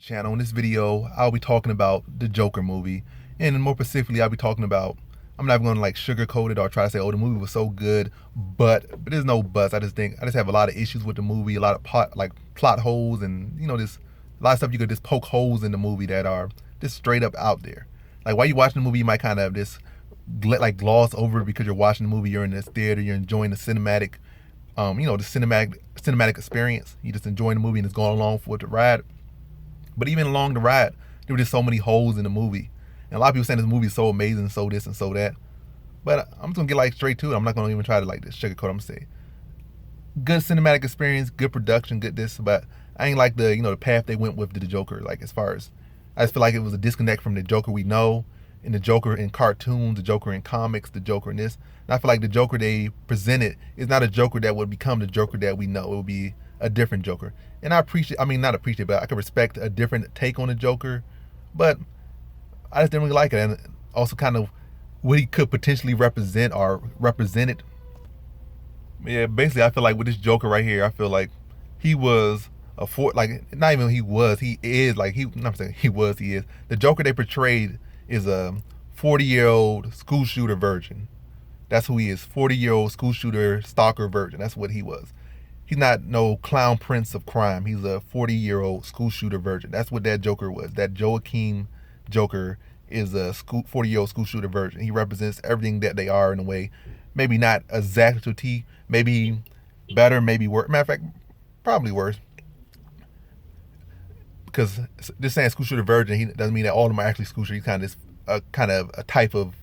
channel. In this video, I'll be talking about the Joker movie, and more specifically, I'll be talking about. I'm not going to like sugarcoat it or try to say, "Oh, the movie was so good," but there's no buts. I just have a lot of issues with the movie, a lot of plot holes, and this a lot of stuff you could just poke holes in the movie that are just straight up out there. Like while you're watching the movie, you might kind of just like gloss over it because you're watching the movie, you're in this theater, you're enjoying the cinematic, the cinematic experience. You just enjoying the movie and it's going along for the ride. But even along the ride, there were just so many holes in the movie. And a lot of people saying this movie is so amazing, so this and so that. But I'm just gonna get like straight to it. I'm not gonna even try to like this sugarcoat. I'm gonna say good cinematic experience, good production, good this. But I ain't like the path they went with the Joker. Like as far as I just feel like it was a disconnect from the Joker we know, and the Joker in cartoons, the Joker in comics, the Joker in this. And I feel like the Joker they presented is not a Joker that would become the Joker that we know. It would be a different Joker. And I appreciate, I mean, not appreciate, but I can respect a different take on the Joker. But I just didn't really like it. And also kind of what he could potentially represent or represented. Yeah, basically, I feel like with this Joker right here, I feel like he was like not even he is like I'm saying he is the Joker they portrayed is a 40-year-old school shooter virgin. That's who he is. 40-year-old school shooter stalker virgin. That's what he was. He's not no clown prince of crime. He's a 40-year-old school shooter virgin. That's what that Joker was. That Joaquin Joker is a 40-year-old school shooter virgin. He represents everything that they are in a way. Maybe not exactly to T. Maybe better. Maybe worse. Matter of fact, probably worse. Because just saying school shooter virgin, he doesn't mean that all of them are actually school shooter. He's kind of a type of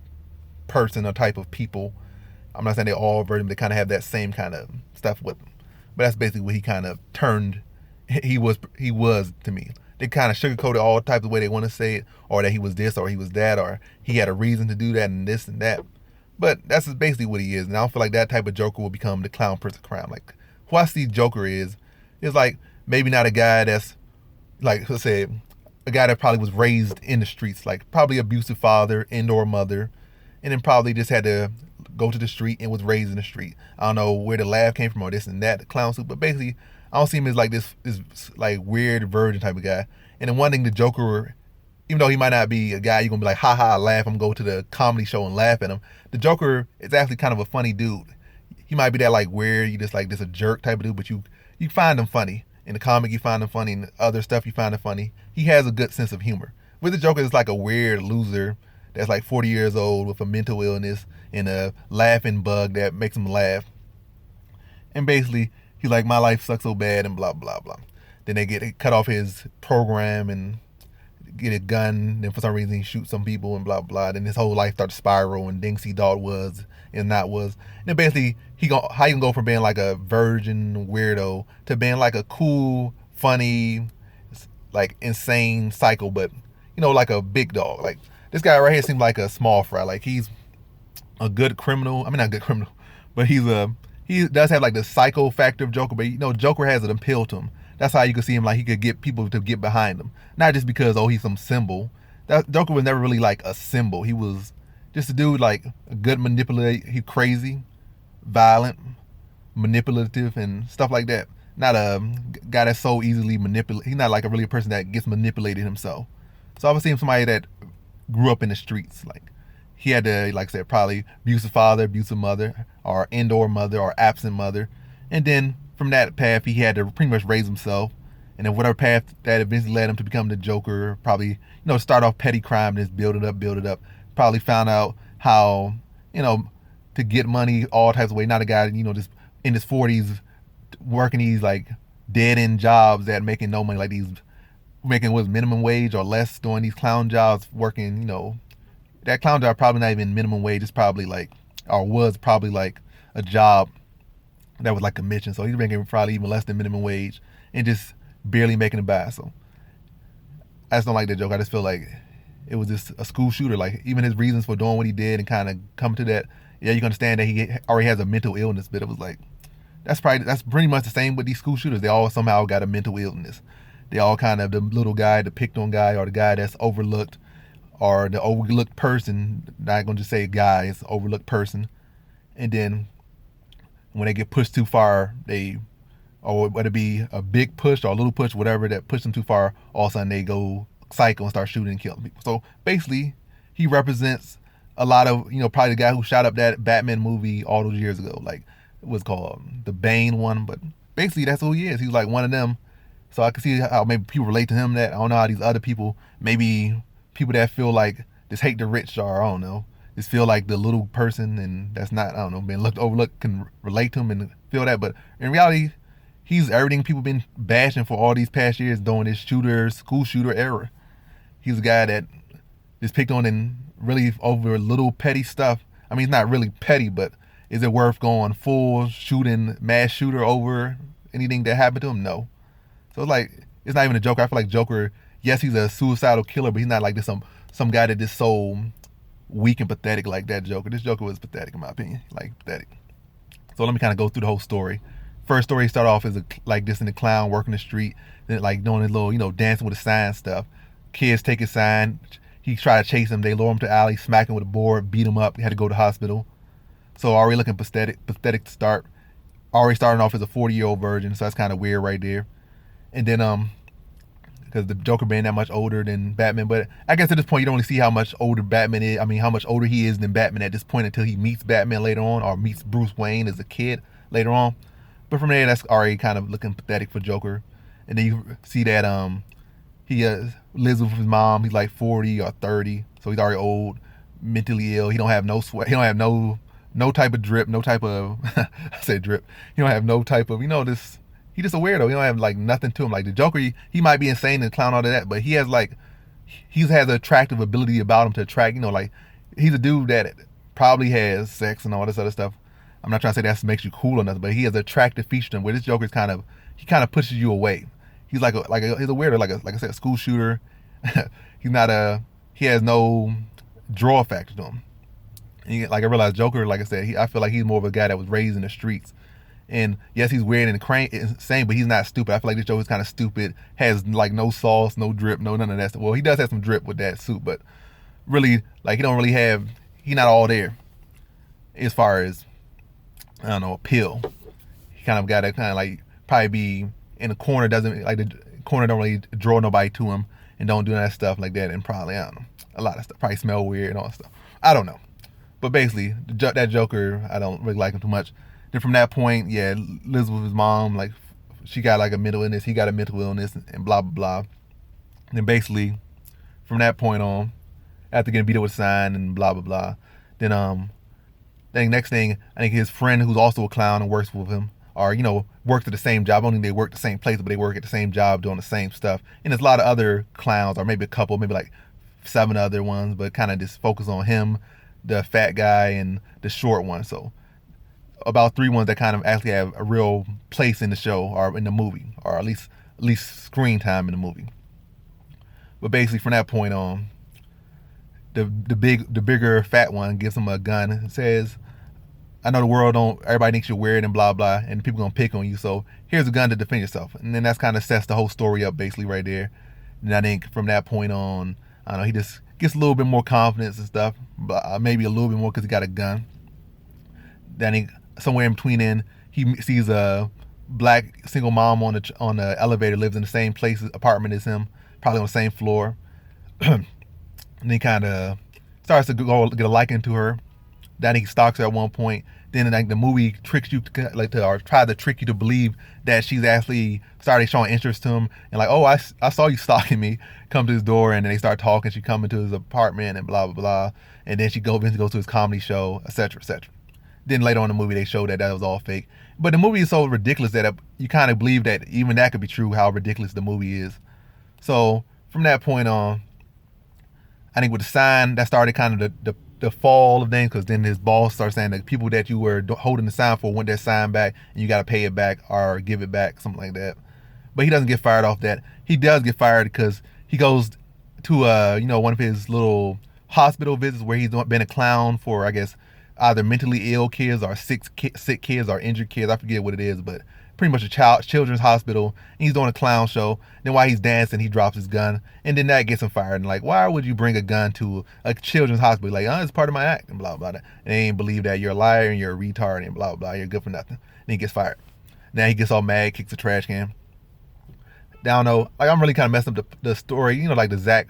person, a type of people. I'm not saying they all virgin, but they kind of have that same kind of stuff with them. But that's basically what he kind of turned. He was to me. They kind of sugarcoated all types of way they want to say it, or that he was this, or he was that, or he had a reason to do that, and this and that. But that's just basically what he is. And I don't feel like that type of Joker will become the clown prince of crime. Like who I see Joker is like maybe not a guy that's like let's say a guy that probably was raised in the streets, like probably abusive father, indoor mother, and then probably just had to go to the street and was raised in the street. I don't know where the laugh came from or this and that, the clown suit, but basically I don't see him as like this like weird virgin type of guy. And then one thing the Joker, even though he might not be a guy you're gonna be like, ha ha, laugh, I'm gonna go to the comedy show and laugh at him. The Joker is actually kind of a funny dude. He might be that like weird, you just like this a jerk type of dude, but you find him funny. In the comic you find him funny, in other stuff you find him funny. He has a good sense of humor. With the Joker, it's like a weird loser that's like 40 years old with a mental illness and a laughing bug that makes him laugh. And basically, he's like, my life sucks so bad and blah, blah, blah. Then they get cut off his program and get a gun. Then for some reason, he shoots some people and blah, blah. Then his whole life starts to spiral and things he thought was and not was. And then basically, how you can go from being like a virgin weirdo to being like a cool, funny, like insane psycho, but like a big dog. Like this guy right here seems like a small fry. Like he's a good criminal. I mean, not good criminal, but he does have like the psycho factor of Joker. But Joker has an appeal to him. That's how you can see him. Like he could get people to get behind him, not just because he's some symbol. That Joker was never really like a symbol. He was just a dude like a good manipulate. He crazy, violent, manipulative, and stuff like that. Not a guy that's so easily manipulated. He's not like a person that gets manipulated himself. So I was seeing somebody that grew up in the streets. Like he had to, like I said, probably abusive father, abusive mother, or indoor mother, or absent mother. And then from that path, he had to pretty much raise himself. And then whatever path that eventually led him to become the Joker, probably, start off petty crime, just build it up, build it up. Probably found out how, to get money all types of ways. Not a guy, just in his 40s working these like dead end jobs that making no money, like these making was minimum wage or less doing these clown jobs, working, that clown job probably not even minimum wage. It's probably like, or was probably like a job that was like commission. So he's making probably even less than minimum wage and just barely making it by. So I just don't like that joke. I just feel like it was just a school shooter. Like even his reasons for doing what he did and kind of come to that. Yeah, you can understand that he already has a mental illness, but it was like that's pretty much the same with these school shooters. They all somehow got a mental illness. They all kind of the little guy, the picked on guy, or the guy that's overlooked, or the overlooked person. Not gonna just say guy, it's overlooked person. And then when they get pushed too far, they or whether it be a big push or a little push, whatever that pushed them too far, all of a sudden they go psycho and start shooting and killing people. So basically, he represents a lot of, probably the guy who shot up that Batman movie all those years ago. Like, it was called the Bane one, but basically that's who he is. He's like one of them. So I can see how maybe people relate to him. That I don't know how these other people, maybe people that feel like just hate the rich, or I don't know, just feel like the little person and that's not, I don't know, being overlooked can relate to him and feel that. But in reality, he's everything people been bashing for all these past years during this school shooter era. He's a guy that is picked on and really over little petty stuff. I mean, it's not really petty, but is it worth going full shooting mass shooter over anything that happened to him? No. So it's like, it's not even a Joker. I feel like Joker, yes, he's a suicidal killer, but he's not like this some guy that is so weak and pathetic like that Joker. This Joker was pathetic in my opinion, like pathetic. So let me kind of go through the whole story. First story start off as like this in the clown working the street, then like doing his little, dancing with a sign stuff. Kids take his sign. He tried to chase him. They lure him to the alley, smack him with a board, beat him up. He had to go to the hospital. So already looking pathetic to start. Already starting off as a 40-year-old virgin, so that's kind of weird right there. And then because the Joker being that much older than Batman, but I guess at this point you don't really see how much older Batman is. I mean, how much older he is than Batman at this point until he meets Batman later on, or meets Bruce Wayne as a kid later on. But from there, that's already kind of looking pathetic for Joker. And then you see that he lives with his mom. He's like 40 or 30, so he's already old, mentally ill. He don't have no sweat. He don't have no type of drip, no type of I said drip. He don't have no type of this. He just a weirdo. He don't have like nothing to him. Like the Joker, he might be insane and clown all of that, but he has an attractive ability about him to attract. Like he's a dude that probably has sex and all this other stuff. I'm not trying to say that makes you cool or nothing, but he has an attractive feature to him where this Joker's kind of pushes you away. He's he's a weirdo, like I said, a school shooter. He has no draw factor to him. And I realized Joker, like I said, I feel like he's more of a guy that was raised in the streets. And yes, he's weird and insane, but he's not stupid. I feel like this Joker's kind of stupid, has like no sauce, no drip, none of that stuff. Well, he does have some drip with that suit, but really, like he's not all there as far as, I don't know, appeal. He kind of got to probably be in the corner, doesn't like the corner don't really draw nobody to him and don't do that stuff like that, and probably, I don't know, a lot of stuff, probably smell weird and all that stuff. I don't know. But basically, that Joker, I don't really like him too much. Then from that point, yeah, lives with his mom. Like, she got like a mental illness. He got a mental illness and blah, blah, blah. And then basically, from that point on, after getting beat up with a sign and blah, blah, blah, then next thing, I think his friend who's also a clown and works with him, or, worked at the same job. I don't think they work the same place, but they work at the same job doing the same stuff. And there's a lot of other clowns, or maybe a couple, maybe like 7 other ones, but kind of just focus on him, the fat guy, and the short one. So about 3 ones that kind of actually have a real place in the show or in the movie, or at least screen time in the movie. But basically from that point on, the bigger fat one gives him a gun and says, I know the world everybody thinks you're weird and blah blah, and people gonna pick on you, so here's a gun to defend yourself. And then that's kind of sets the whole story up basically right there. And I think from that point on, I don't know, he just gets a little bit more confidence and stuff, but maybe a little bit more because he got a gun. Then I think somewhere in between, he sees a black single mom on the elevator, lives in the same apartment as him, probably on the same floor. And he kind of starts to get a liking to her. Then he stalks her at one point. Then like the movie tricks you or try to trick you to believe that she's actually started showing interest to him, and like, oh, I saw you stalking me. Come to his door, and then they start talking. She come into his apartment and blah blah blah. And then she goes to his comedy show, etc. etc. Then later on in the movie they show that was all fake. But the movie is so ridiculous that you kind of believe that even that could be true. How ridiculous the movie is. So from that point on, I think with the sign, that started kind of the fall of things, because then his boss starts saying that people that you were holding the sign for want their sign back, and you got to pay it back or give it back, something like that. But he doesn't get fired off that. He does get fired because he goes to one of his little hospital visits where he's been a clown for, I guess, either mentally ill kids or sick kids or injured kids. I forget what it is, but pretty much a children's hospital. And he's doing a clown show. Then while he's dancing, he drops his gun, and then that gets him fired. And like, why would you bring a gun to a children's hospital? Like, it's part of my act, and blah blah blah. And they ain't believe that, you're a liar and you're a retard and blah blah blah. You're good for nothing. And he gets fired. Now he gets all mad, kicks the trash can. I don't know. Like, I'm really kind of messing up the story, like the Zach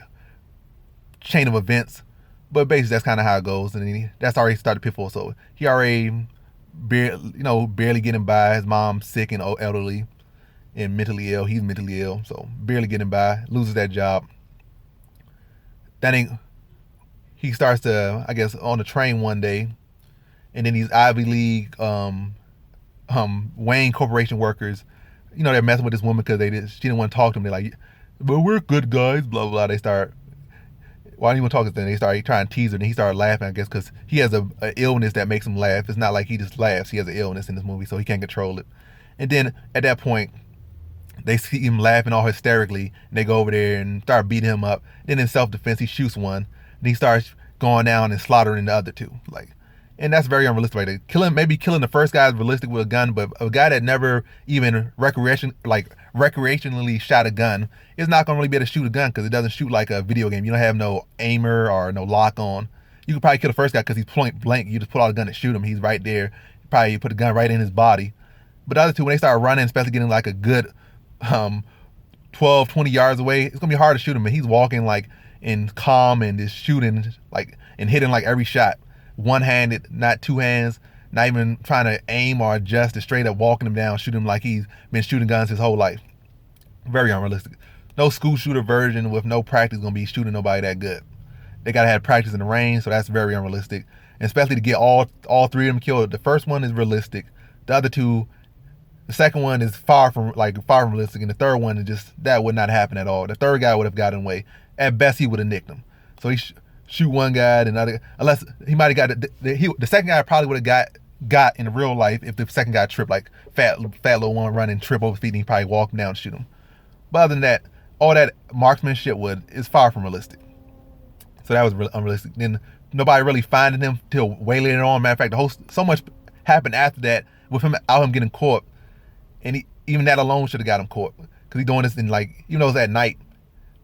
chain of events. But basically, that's kind of how it goes. And then that's already started Pitfall. So he already, barely getting by. His mom's sick and elderly and mentally ill. He's mentally ill, so barely getting by. Loses that job. Then he starts to, I guess, on the train one day, and then these Ivy League, Wayne Corporation workers, they're messing with this woman because she didn't want to talk to him. They're like, "But we're good guys," blah blah blah. They start, why didn't even talk to them? They started trying to tease her, and he started laughing, I guess, because he has a illness that makes him laugh. It's not like he just laughs. He has an illness in this movie, so he can't control it. And then at that point, they see him laughing all hysterically, and they go over there and start beating him up. Then in self-defense, he shoots one, and he starts going down and slaughtering the other two. And that's very unrealistic. Maybe killing the first guy is realistic with a gun, but a guy that never even recreationally shot a gun is not gonna really be able to shoot a gun because it doesn't shoot like a video game. You don't have no aimer or no lock on. You could probably kill the first guy because he's point blank. You just pull out a gun and shoot him. He's right there. Probably put a gun right in his body. But the other two, when they start running, especially getting like a good 12, 20 yards away, it's gonna be hard to shoot him. And he's walking like in calm and just shooting and hitting like every shot. One-handed, not two hands, not even trying to aim or adjust, just straight up walking him down, shooting him like he's been shooting guns his whole life. Very unrealistic. No school shooter version with no practice gonna be shooting nobody that good. They gotta have practice in the rain, so that's very unrealistic. And especially to get all three of them killed. The first one is realistic. The other two, the second one is far from realistic, and the third one is that would not happen at all. The third guy would have gotten away. At best, he would have nicked him. So he shoot one guy, and another, unless he might have got the second guy probably would have got in real life if the second guy tripped, like fat little one running, trip over his feet, and he probably walk him down and shoot him. But other than that, all that marksmanship is far from realistic. So that was really unrealistic. Then nobody really finding him till way later on. Matter of fact, so much happened after that with him getting caught, and even that alone should have got him caught because he's doing this in it's at night.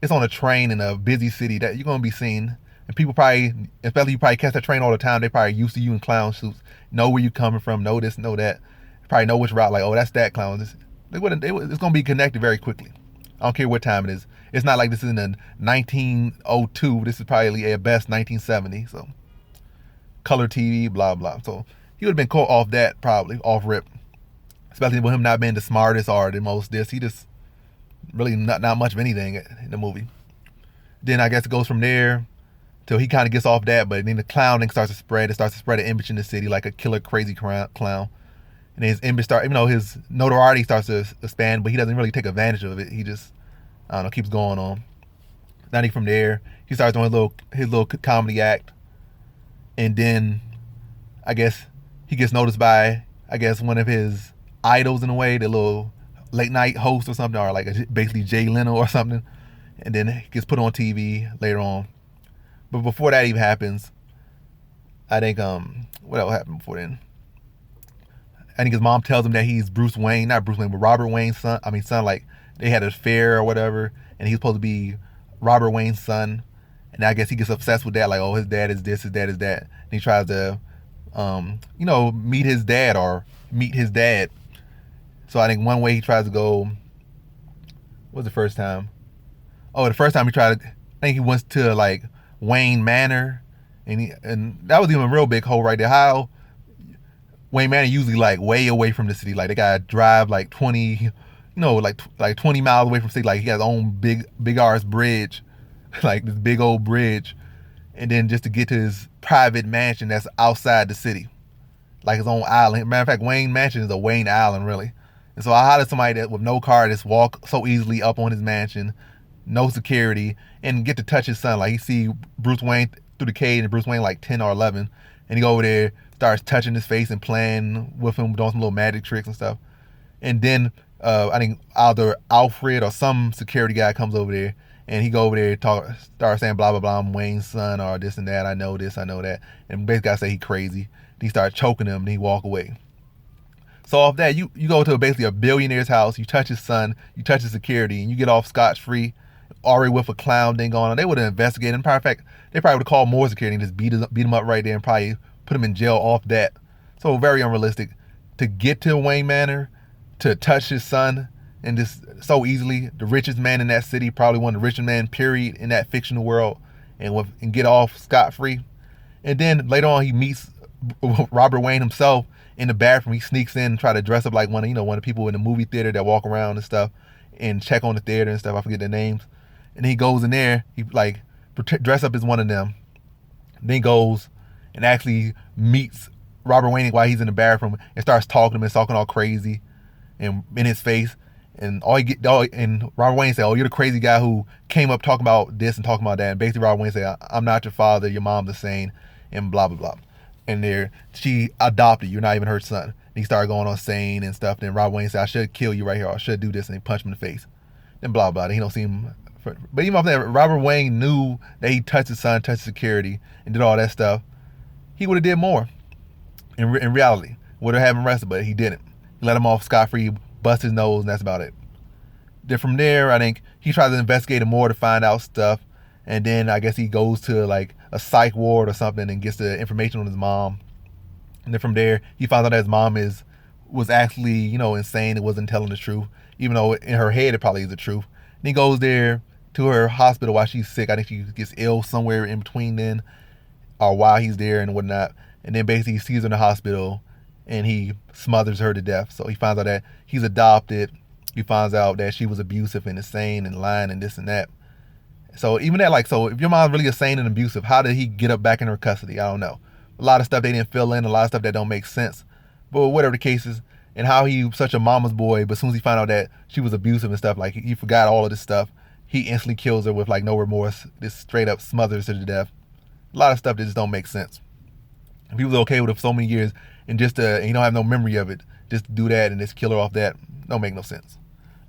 It's on a train in a busy city that you're gonna be seen. And people especially you probably catch that train all the time, they probably used to you in clown suits, know where you coming from, know this, know that. Probably know which route, like, oh, that's that clown. It's going to be connected very quickly. I don't care what time it is. It's not like this is in 1902. This is probably at best 1970. So, color TV, blah, blah. So, he would have been caught off that, probably, off rip. Especially with him not being the smartest or the most this. He just really not much of anything in the movie. Then I guess it goes from there till he kind of gets off that, but then the clown thing starts to spread. It starts to spread an image in the city like a killer, crazy clown. And his image his notoriety starts to expand, but he doesn't really take advantage of it. He just, I don't know, keeps going on. Then from there, he starts doing his little comedy act. And then, I guess, he gets noticed by, one of his idols in a way, the little late night host or something, or basically Jay Leno or something. And then he gets put on TV later on. But before that even happens, I think, what else happened before then? I think his mom tells him that he's Bruce Wayne, not Bruce Wayne, but Robert Wayne's son. Like they had an affair or whatever, and he's supposed to be Robert Wayne's son. And I guess he gets obsessed with that, like, oh, his dad is this, his dad is that. And he tries to, meet his dad or meet his dad. So I think one way he tries to go, what was the first time? Oh, the first time I think he went to Wayne Manor, and that was even a real big hole right there. How Wayne Manor usually way away from the city, they gotta drive 20, 20 miles away from the city. He has his own big arse bridge, this big old bridge, and then just to get to his private mansion that's outside the city, his own island. Matter of fact, Wayne Mansion is a Wayne Island, really. And so how does somebody that with no car just walk so easily up on his mansion, no security, and get to touch his son? He see Bruce Wayne through the cage, and Bruce Wayne 10 or 11, and he go over there, starts touching his face and playing with him, doing some little magic tricks and stuff. And then I think either Alfred or some security guy comes over there, and he go over there, start saying blah blah blah, I'm Wayne's son or this and that, I know this, I know that, and basically I say he crazy. Then he start choking him, and he walk away. So off that, you go to basically a billionaire's house, you touch his son, you touch his security, and you get off scotch-free, already with a clown thing going on. They would have investigated. In fact, they probably would have called more security and just beat him up right there and probably put him in jail off that. So very unrealistic. To get to Wayne Manor, to touch his son and just so easily. The richest man in that city, probably one of the richest men, period, in that fictional world, and get off scot-free. And then later on, he meets Robert Wayne himself in the bathroom. He sneaks in and try to dress up like one of the people in the movie theater that walk around and stuff and check on the theater and stuff. I forget their names. And he goes in there, he like dress up as one of them. Then goes and actually meets Robert Wayne while he's in the bathroom and starts talking to him and talking all crazy and in his face. And and Robert Wayne said, "Oh, you're the crazy guy who came up talking about this and talking about that." And basically, Robert Wayne said, "I'm not your father. Your mom's insane," and blah blah blah. And she adopted you. You're not even her son. And he started going on sane and stuff. Then Robert Wayne said, "I should kill you right here. Or I should do this," and he punched him in the face. Then blah blah. Then he don't see him. But even after that, Robert Wayne knew that he touched his son, touched security, and did all that stuff. He would have did more. In reality, would have had him arrested, but he didn't. He let him off scot-free, bust his nose, and that's about it. Then from there, I think he tries to investigate him more to find out stuff, and then I guess he goes to like a psych ward or something and gets the information on his mom. And then from there, he finds out that his mom was actually, insane. It wasn't telling the truth, even though in her head it probably is the truth. And he goes there to her hospital while she's sick. I think she gets ill somewhere in between then, or while he's there and whatnot. And then basically he sees her in the hospital and he smothers her to death. So he finds out that he's adopted. He finds out that she was abusive and insane and lying and this and that. So even that, so if your mom's really insane and abusive, how did he get up back in her custody? I don't know. A lot of stuff they didn't fill in, a lot of stuff that don't make sense. But whatever the case is, and how he was such a mama's boy, but as soon as he found out that she was abusive and stuff, like he forgot all of this stuff, he instantly kills her with like no remorse, just straight up smothers her to death. A lot of stuff that just don't make sense. If he was okay with it for so many years and and you don't have no memory of it, just to do that and just kill her off that, don't make no sense.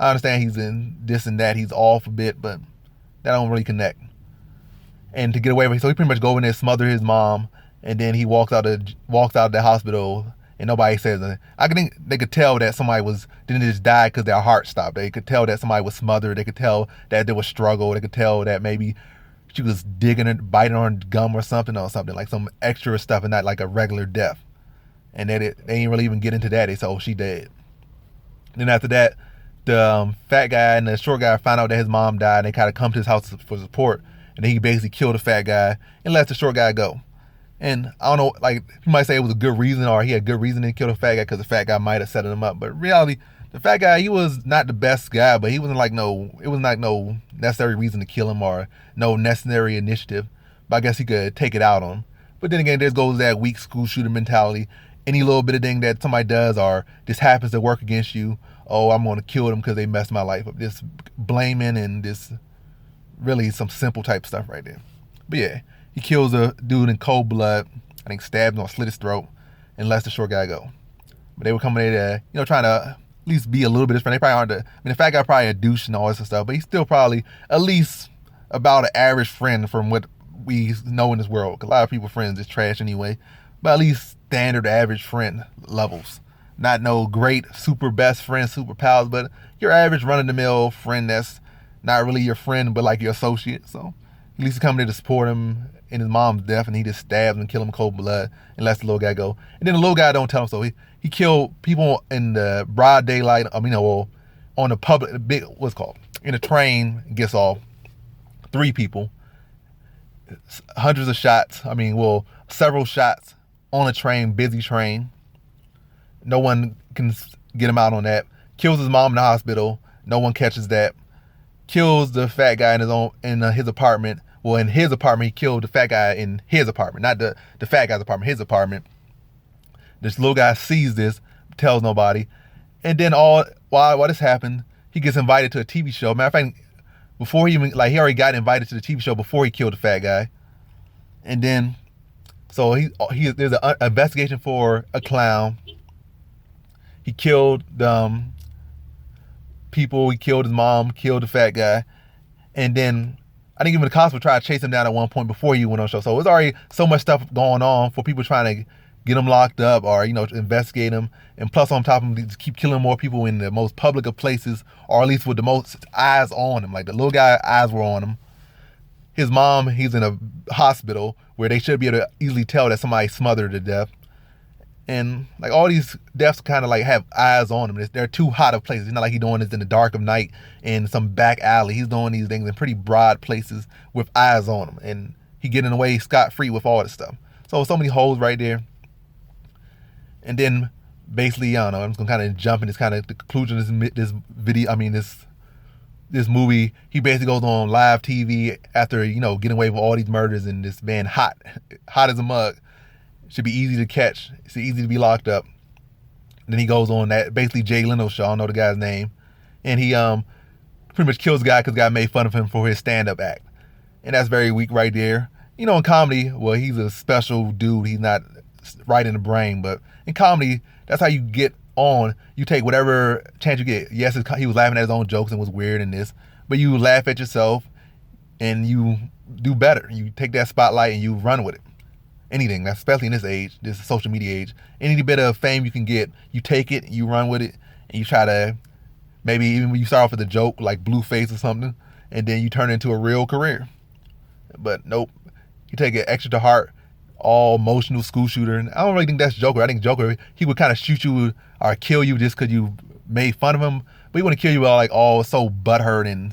I understand he's in this and that, he's off a bit, but that don't really connect. And to get away with it, so he pretty much go in there, smother his mom, and then he walks out of the hospital and nobody says anything. I think they could tell that somebody didn't just die because their heart stopped. They could tell that somebody was smothered. They could tell that there was struggle. They could tell that maybe she was digging and biting on gum or something like some extra stuff and not like a regular death. And that they didn't really even get into that. They said, "Oh, she dead." Then after that, the fat guy and the short guy found out that his mom died, and they kind of come to his house for support. And then he basically killed the fat guy and let the short guy go. And I don't know, like, you might say it was a good reason, or he had good reason to kill the fat guy because the fat guy might have set him up. But in reality, the fat guy, he was not the best guy, but it wasn't like no necessary reason to kill him or no necessary initiative. But I guess he could take it out on him. But then again, there goes that weak school shooter mentality. Any little bit of thing that somebody does or just happens to work against you, oh, I'm going to kill them because they messed my life up. This blaming and this really some simple type stuff right there. But yeah, he kills a dude in cold blood. I think stabbed him or slit his throat and lets the short guy go. But they were coming there to, trying to at least be a little bit different. They probably aren't the fat guy probably a douche and all this stuff, but he's still probably at least about an average friend from what we know in this world. 'Cause a lot of people friends is trash anyway, but at least standard average friend levels. Not no great super best friend, super pals, but your average run-of-the-mill friend that's not really your friend, but like your associate. So at least he's coming there to support him in his mom's death, and he just stabs and kills him in cold blood and lets the little guy go. And then the little guy don't tell him, so he killed people in the broad daylight. On the public, in the train, gets off 3 people, hundreds of shots. Several shots on a train, busy train. No one can get him out on that. Kills his mom in the hospital. No one catches that. Kills the fat guy in his apartment. Well, in his apartment, he killed the fat guy in his apartment, not the fat guy's apartment, his apartment. This little guy sees this, tells nobody, and then while this happened, he gets invited to a TV show. Matter of fact, before he already got invited to the TV show before he killed the fat guy, and then so there's an investigation for a clown. He killed people. He killed his mom, killed the fat guy, and then I think even the cops would try to chase him down at one point before he went on the show. So there's already so much stuff going on for people trying to get him locked up or investigate him, and plus on top of him, just keep killing more people in the most public of places, or at least with the most eyes on him. Like the little guy, eyes were on him. His mom, he's in a hospital where they should be able to easily tell that somebody smothered her to death. And like all these deaths kind of like have eyes on him. They're too hot of places. It's not like he's doing this in the dark of night in some back alley. He's doing these things in pretty broad places with eyes on him, and he getting away scot free with all this stuff. So many holes right there. And then basically, I don't know, I'm just gonna kind of jump in this kind of the conclusion of this video. I mean, this movie. He basically goes on live TV after, you know, getting away with all these murders, and this man hot as a mug. Should be easy to catch. It's easy to be locked up. Then he goes on that basically Jay Leno show. I don't know the guy's name, and he pretty much kills the guy because the guy made fun of him for his stand-up act, and that's very weak right there. You know, in comedy, well, he's a special dude. He's not right in the brain, but in comedy, that's how you get on. You take whatever chance you get. Yes, he was laughing at his own jokes and was weird in this, but you laugh at yourself and you do better. You take that spotlight and you run with it. Anything, especially in this age, this social media age, any bit of fame you can get, you take it, you run with it, and you try to, maybe even when you start off with a joke like Blueface or something, and then you turn it into a real career. But nope, you take it extra to heart, all emotional school shooter. And I don't really think that's Joker. I think Joker, he would kind of shoot you or kill you just because you made fun of him, but he wouldn't kill you all so butthurt and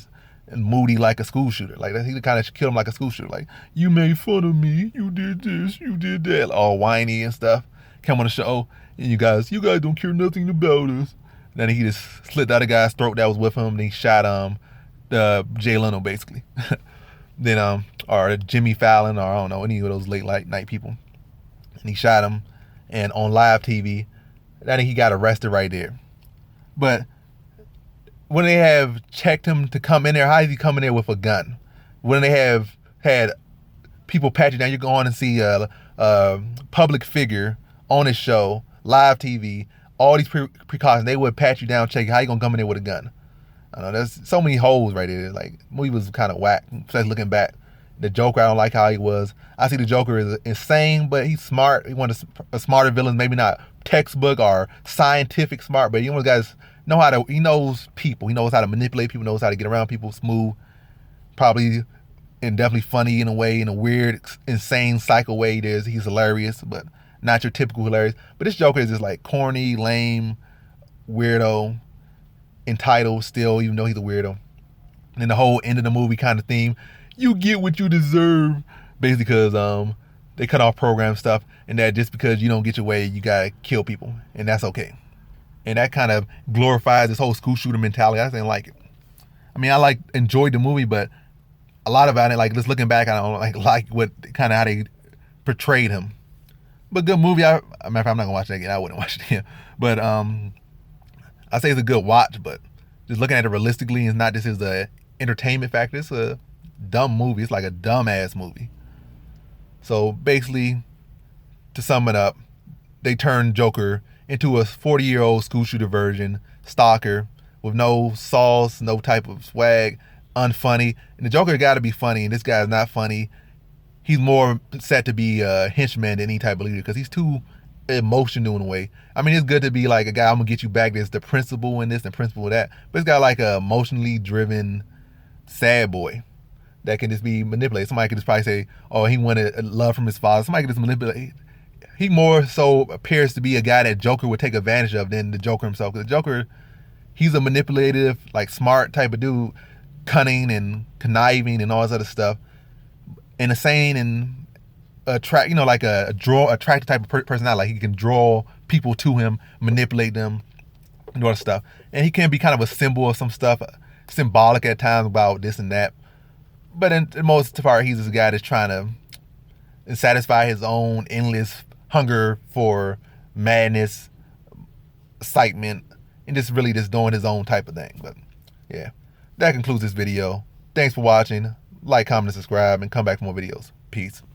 moody like a school shooter. Like he kind of kill him like a school shooter. Like, you made fun of me, you did this, you did that, all whiny and stuff. Come on the show, and you guys don't care nothing about us. Then he just slit the other guy's throat that was with him. And he shot the Jay Leno basically. Then or Jimmy Fallon, or I don't know, any of those late night people. And he shot him, and on live TV, then he got arrested right there. But when they have checked him to come in there, how is he coming there with a gun? When they have had people pat you down, you go on and see a public figure on his show, live TV, all these precautions, they would pat you down, check how you gonna come in there with a gun? I don't know, there's so many holes right there. Like, the movie was kind of whack, especially looking back. The Joker, I don't like how he was. I see the Joker is insane, but he's smart. He wanted a smarter villain, maybe not textbook or scientific smart, but he one guys he knows people. He knows how to manipulate people, knows how to get around people smooth. Probably and definitely funny in a way, in a weird, insane, psycho way. He's hilarious, but not your typical hilarious. But this Joker is just like corny, lame, weirdo, entitled still, even though he's a weirdo. And then the whole end of the movie kind of theme, you get what you deserve, basically because they cut off program stuff, and that just because you don't get your way, you gotta kill people, and that's okay. And that kind of glorifies this whole school shooter mentality. I didn't like it. I mean, I enjoyed the movie, but a lot about it, like just looking back, I don't like what kind of how they portrayed him. But good movie. I'm not gonna watch that again. I wouldn't watch it again. But I say it's a good watch. But just looking at it realistically, it's not just as a entertainment factor. It's a dumb movie. It's like a dumbass movie. So basically, to sum it up, they turned Joker into a 40-year-old school shooter version, stalker, with no sauce, no type of swag, unfunny. And the Joker got to be funny, and this guy's not funny. He's more set to be a henchman than any type of leader because he's too emotional in a way. I mean, it's good to be like a guy, I'm going to get you back. There's the principal in this and principal in that. But it's got like a emotionally driven sad boy that can just be manipulated. Somebody could just probably say, oh, he wanted love from his father. Somebody could just manipulate. He more so appears to be a guy that Joker would take advantage of than the Joker himself. Because the Joker, he's a manipulative, like smart type of dude, cunning and conniving and all this other stuff, and insane and attractive type of personality. Like he can draw people to him, manipulate them, and all that stuff. And he can be kind of a symbol of some stuff, symbolic at times about this and that. But in most part, he's this guy that's trying to satisfy his own endless hunger for madness, excitement, and just really just doing his own type of thing. But yeah, that concludes this video. Thanks for watching. Like, comment, and subscribe, and come back for more videos. Peace.